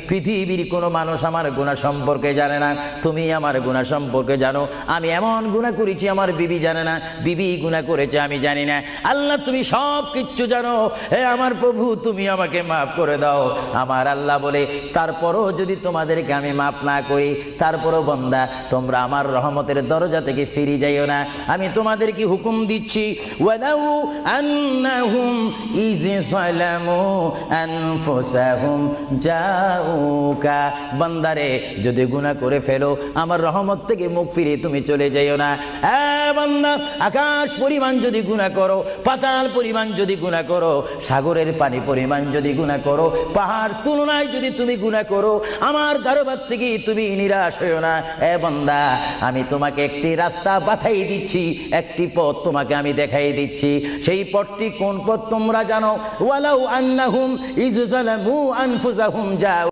পৃথিবীর কোনো মানুষ আমার গুনাহ সম্পর্কে জানে না, তুমি আমার গুনাহ সম্পর্কে জানো। আমি এমন গুনাহ করেছি আমার বিবি জানে না, বিবি গুনাহ করেছে আমি জানি না। আল্লাহ তুমি সব কিচ্ছু জানো, হে আমার প্রভু তুমি আমাকে মাফ করে দাও। আমার আল্লাহ বলে, তারপরও যদি তোমাদেরকে আমি মাফ না করি, তারপরও বান্দা তোমরা আমার রহমতের দরজা থেকে ফিরে যাইও না। আমি তোমাদেরকে হুকুম দিচ্ছি, ওয়ালাউ আন্নাহুম ইয যালামু আনফুসাহুম জাউকা, বান্দারে যদি গুনাহ করে ফেলো আমার রহমত থেকে মুখ ফিরে তুমি চলে যাইও না। বান্দা, আকাশ পরিমাণ যদি গুনাহ করো, পাতাল পরিমাণ যদি গুনাহ করো, সাগরের পানি পরিমাণ যদি গুনাহ করো, পাহাড় তুলনায় যদি তুমি গুনাহ করো, আমার দরবার থেকে তুমি নিরাশ হইও না। বান্দা, আমি তোমাকে একটি রাস্তা বাতাই দিচ্ছি, একটি পথ তোমাকে আমি দেখাই দিচ্ছি। সেই পথটি কোন পথ তোমরা জানো? ওয়ালাউ আন্নাহুম ইয যালামু আনফুসাহুম জাউ